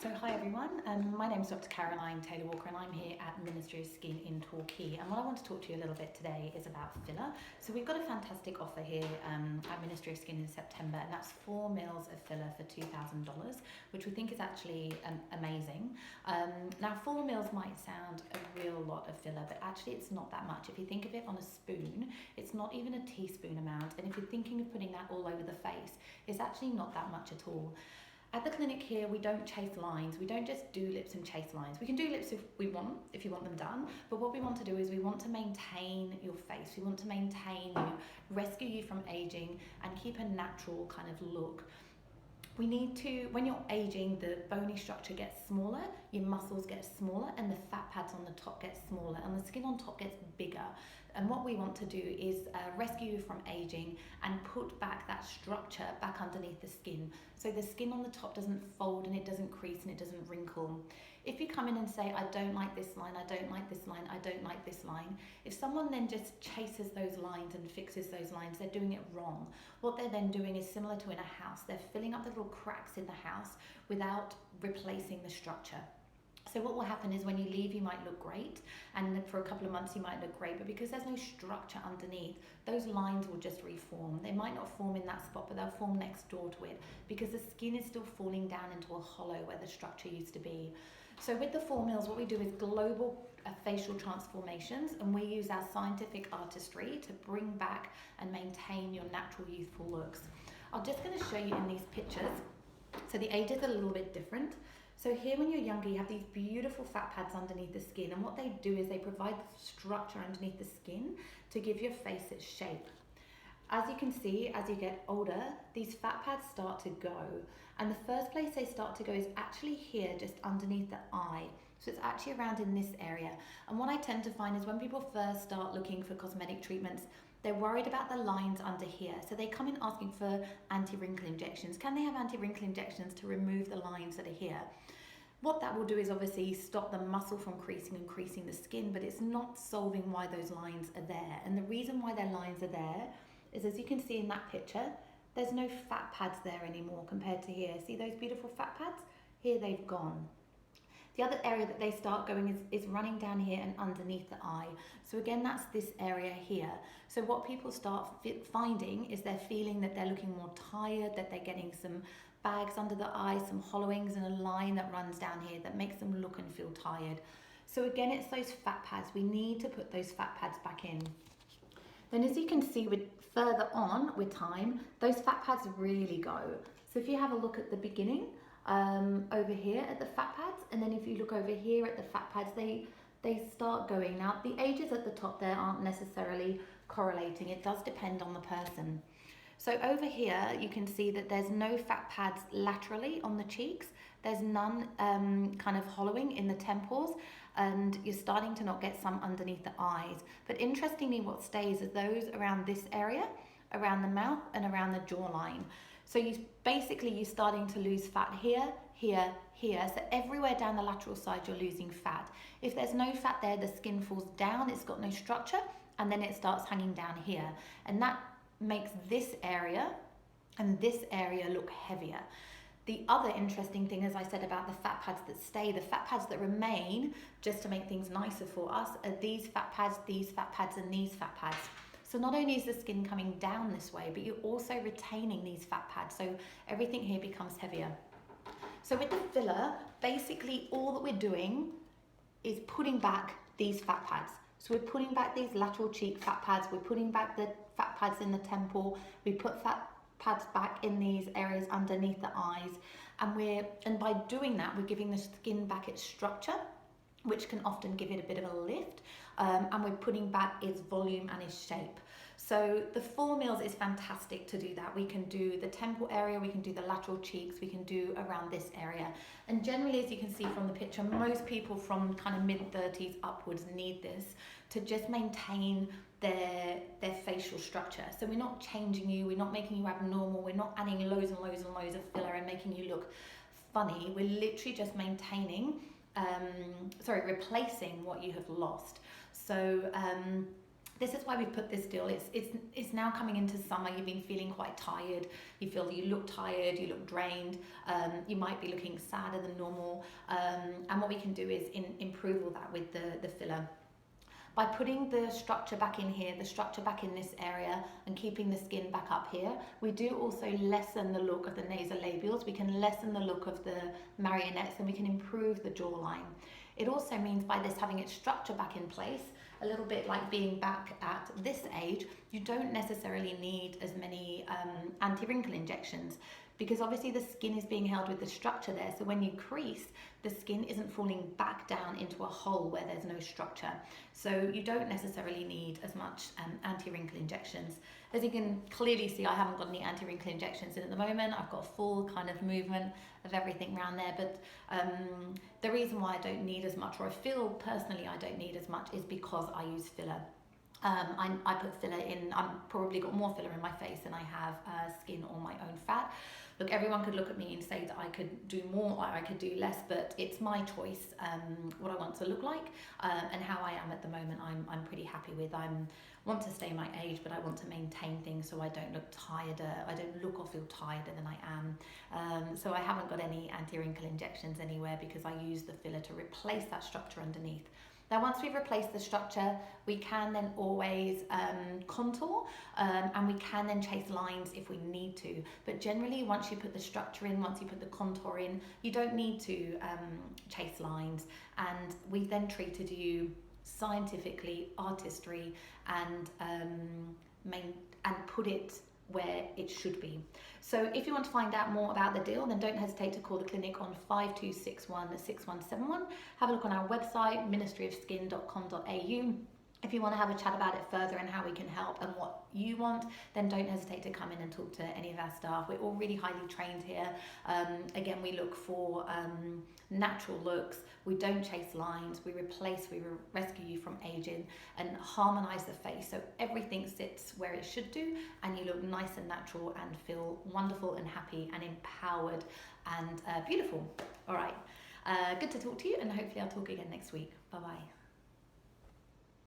So hi everyone, my name is Dr. Caroline Taylor-Walker and I'm here at Ministry of Skin in Torquay, and what I want to talk to you a little bit today is about filler. So we've got a fantastic offer here at Ministry of Skin in September, and that's 4 mils of filler for $2,000, which we think is actually amazing. Now 4 mils might sound a real lot of filler, but actually it's not that much. If you think of it on a spoon, it's not even a teaspoon amount, and if you're thinking of putting that all over the face, it's actually not that much at all. At the clinic here, we don't chase lines. We don't just do lips and chase lines. We can do lips if you want them done, but what we want to do is we want to maintain your face. We want to maintain you, rescue you from aging, and keep a natural kind of look. We need to, when you're aging, the bony structure gets smaller, your muscles get smaller, and the fat pads on the top get smaller, and the skin on top gets bigger. And what we want to do is rescue you from aging and put back that structure back underneath the skin. So the skin on the top doesn't fold and it doesn't crease and it doesn't wrinkle. If you come in and say, I don't like this line, I don't like this line, I don't like this line, if someone then just chases those lines and fixes those lines, they're doing it wrong. What they're then doing is similar to in a house. They're filling up the little cracks in the house without replacing the structure. So what will happen is when you leave, you might look great, and for a couple of months you might look great, but because there's no structure underneath, those lines will just reform. They might not form in that spot, but they'll form next door to it because the skin is still falling down into a hollow where the structure used to be. So with the 4 mils, what we do is global facial transformations, and we use our scientific artistry to bring back and maintain your natural youthful looks. I'm just going to show you in these pictures. So the ages are a little bit different. So here when you're younger, you have these beautiful fat pads underneath the skin, and what they do is they provide the structure underneath the skin to give your face its shape. As you can see, as you get older, these fat pads start to go, and the first place they start to go is actually here, just underneath the eye. So it's actually around in this area. And what I tend to find is when people first start looking for cosmetic treatments, they're worried about the lines under here. So they come in asking for anti-wrinkle injections. Can they have anti-wrinkle injections to remove the lines that are here? What that will do is obviously stop the muscle from creasing and creasing the skin, but it's not solving why those lines are there. And the reason why their lines are there is, as you can see in that picture, there's no fat pads there anymore compared to here. See those beautiful fat pads? Here they've gone. The other area that they start going is running down here and underneath the eye. So again, that's this area here. So what people start finding is they're feeling that they're looking more tired, that they're getting some bags under the eyes, some hollowings, and a line that runs down here that makes them look and feel tired. So again, it's those fat pads. We need to put those fat pads back in. Then as you can see with further on with time, those fat pads really go. So if you have a look at the beginning, over here at the fat pads, and then if you look over here at the fat pads, they start going. Now the ages at the top there aren't necessarily correlating. It does depend on the person. So over here you can see that there's no fat pads laterally on the cheeks. There's none kind of hollowing in the temples, and you're starting to not get some underneath the eyes. But interestingly, what stays are those around this area, around the mouth and around the jawline. So you're starting to lose fat here, here, here. So everywhere down the lateral side, you're losing fat. If there's no fat there, the skin falls down, it's got no structure, and then it starts hanging down here. And that makes this area and this area look heavier. The other interesting thing, as I said about the fat pads that stay, the fat pads that remain, just to make things nicer for us, are these fat pads, and these fat pads. So not only is the skin coming down this way, but you're also retaining these fat pads. So everything here becomes heavier. So with the filler, basically all that we're doing is putting back these fat pads. So we're putting back these lateral cheek fat pads. We're putting back the fat pads in the temple. We put fat pads back in these areas underneath the eyes. And by doing that, we're giving the skin back its structure, which can often give it a bit of a lift, and we're putting back its volume and its shape. So the 4 mils is fantastic to do that. We can do the temple area, we can do the lateral cheeks, we can do around this area. And generally, as you can see from the picture, most people from kind of mid-30s upwards need this to just maintain their facial structure. So we're not changing you, we're not making you abnormal, we're not adding loads and loads and loads of filler and making you look funny. We're literally just replacing what you have lost. So This is why we put this deal. It's now coming into summer. You've been feeling quite tired. You look tired. You look drained. You might be looking sadder than normal. And what we can do is improve all that with the filler. By putting the structure back in here, the structure back in this area, and keeping the skin back up here, we do also lessen the look of the nasolabials. We can lessen the look of the marionettes, and we can improve the jawline. It also means by this having its structure back in place, a little bit like being back at this age, you don't necessarily need as many anti-wrinkle injections, because obviously the skin is being held with the structure there. So when you crease, the skin isn't falling back down into a hole where there's no structure. So you don't necessarily need as much anti-wrinkle injections. As you can clearly see, I haven't got any anti-wrinkle injections in at the moment. I've got a full kind of movement of everything around there. But the reason why I don't need as much, or I feel personally I don't need as much, is because I use filler. I put filler in. I've probably got more filler in my face than I have skin or my own fat. Look, everyone could look at me and say that I could do more or I could do less, but it's my choice what I want to look like, and how I am at the moment. I'm pretty happy with. I want to stay my age, but I want to maintain things so I don't look tireder. I don't look or feel tireder than I am. So I haven't got any anti-wrinkle injections anywhere, because I use the filler to replace that structure underneath. Now, once we've replaced the structure, we can then always contour, and we can then chase lines if we need to. But generally, once you put the structure in, once you put the contour in, you don't need to chase lines. And we then treated you scientifically, artistry, and put it where it should be. So if you want to find out more about the deal, then don't hesitate to call the clinic on 5261 6171. Have a look on our website, ministryofskin.com.au. If you want to have a chat about it further and how we can help and what you want, then don't hesitate to come in and talk to any of our staff. We're all really highly trained here. Again, we look for natural looks. We don't chase lines. We rescue you from aging and harmonise the face so everything sits where it should do, and you look nice and natural and feel wonderful and happy and empowered and beautiful. All right, good to talk to you, and hopefully I'll talk again next week. Bye-bye.